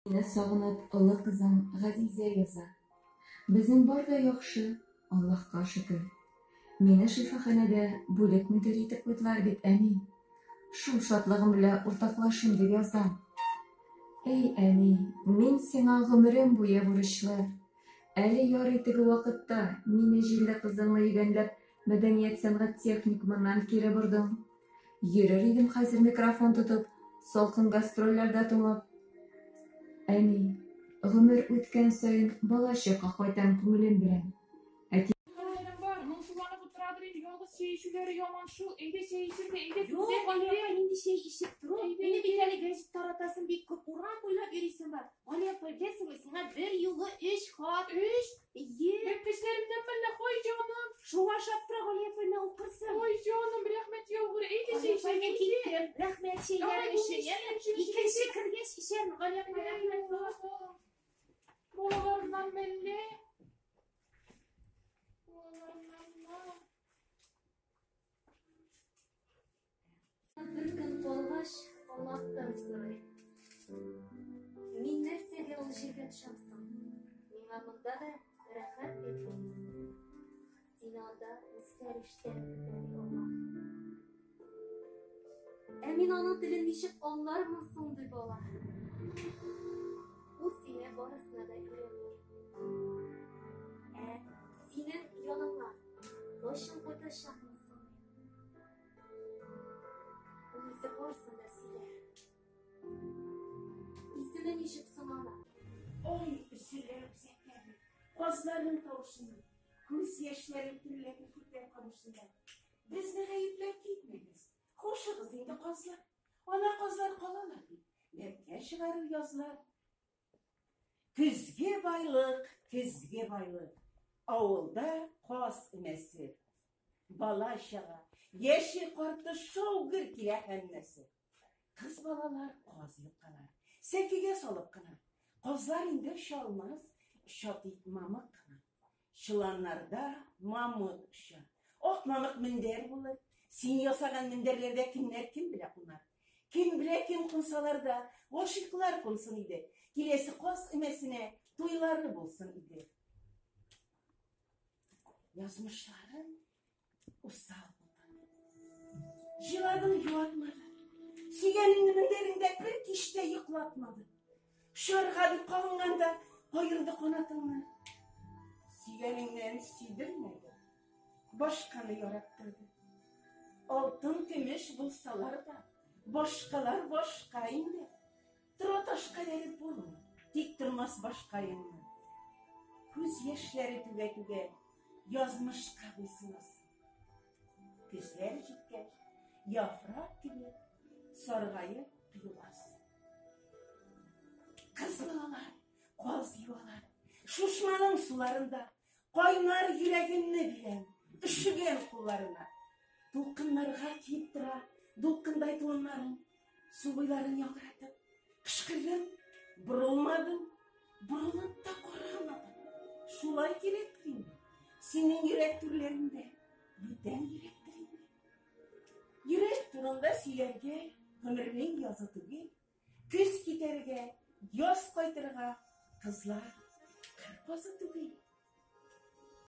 Мені сағынып, ұлы қызым Ғазизә яза. Біздің бар да яхшы, Аллаһка шөкер. Мені шифаханәдә бүлек мөдир итеп куйдылар бит, әни. Шул шатлыгым белән уртаклашым дип язам. Эй, әни, мин сиңа гомерем буе бурычлы. Әле ярый теге вакытта мине җилле кызыңны өйрәнләп мәдәният сәнгать техникумыннан кире бордың. Йөрер идем хәзер микрофон тотып, салкын гастрольләрдә туңып. Әни, гомер үткән саен балачакка кайтам күңелем белән. Şeyişleri yaman şu, evde şeyişir de evde... Yok, Aliye, şimdi şey işip durur. Beni bir tane gazet taratasın, bir Kur'an boyla verirsin var. Aliye, paydarsın ve sana bir yılı 3 kat. 3? İyi. Ben peşlerimden bile koy canım. Şu var şaptırak Aliye, bana okursın. Koy canım, rahmet yavru, evde Aliye, şeyişir. ben gittim. Rahmet şeyler işeyen. İkinci kırgeç işeyen. Aliye, rahmet olsun. Boğalarından belli. Bir gün olmuş, Allah'tan soruyor. Min nerseге өлшеген шамсың. Миңа мында да рәхәт бетлең. Син анда үзгәрештән көтәргә. Ә мин аның телен ничек аңлармын соң дип ала. Ул сине барысына да өйрәтер. Ә синең яныңа башың кайтачакмы соң? Үзе барсын да сөйләр. İsmi nişik sunana. Oy üzülürüm zeklerim. Kozların tavşını. Göz yaşların türlerini fırtaya kavuştular. Biz ne gayipler gitmemiz. Koşarız indi kozlar. Ana kozlar kalalar. Merke çıkarır yazlar. Küzge baylık, küzge baylık. Avulda koz ümesi. Bala aşağı. Yeşil korktu şovgır kile hennesi. Kız balalar koz yıkalar. Sekiге solып кына. Козлар инде шалмас, шатит мамык кына. Шыланнарда мамык ша. Ок мамык мендер булыр. Син ясаган мендерлердә кимнәр ким белә кунар. Ким белә ким кунсалар да, гашыклар кунсын иде. Киләсе коз имәсенә туйлары булсын иде. Язмышлары усал булган. Җыладым юатмады. Сигәнеңнең мендәрендә бер кичтә йоклатмады. Шарга дип калганда кайырды канатыңны. Сигәнеңнән сидермәде. Башканы яраттырды. Алтын көмеш булсалар да, башкалар башка инде. Тора ташка дәреп булмый. Тик тормас башка инде. Күз яшьләре түгә-түгә язмышка буйсынасы. Күзләр җиткәч, яфрак кебек sargayıp yuvas. Kız balalar, koz yuvalar, şuşmanın sularında, kaynar yüreğimni bilen, üşügen kullarına. Dulkınlarga tiyip tura, dulkınday tuğunların, su boyların yalgıratıp, kışkırdım, burulmadım, burulup da koramadım. Şulay gerektiğinde, senin yürek türlerinde, birden yürektirinde. Yürek turunda silerge, ömürün yazı түгел, күз китерге, яз кайтырга, кызлар кырпазы түгел.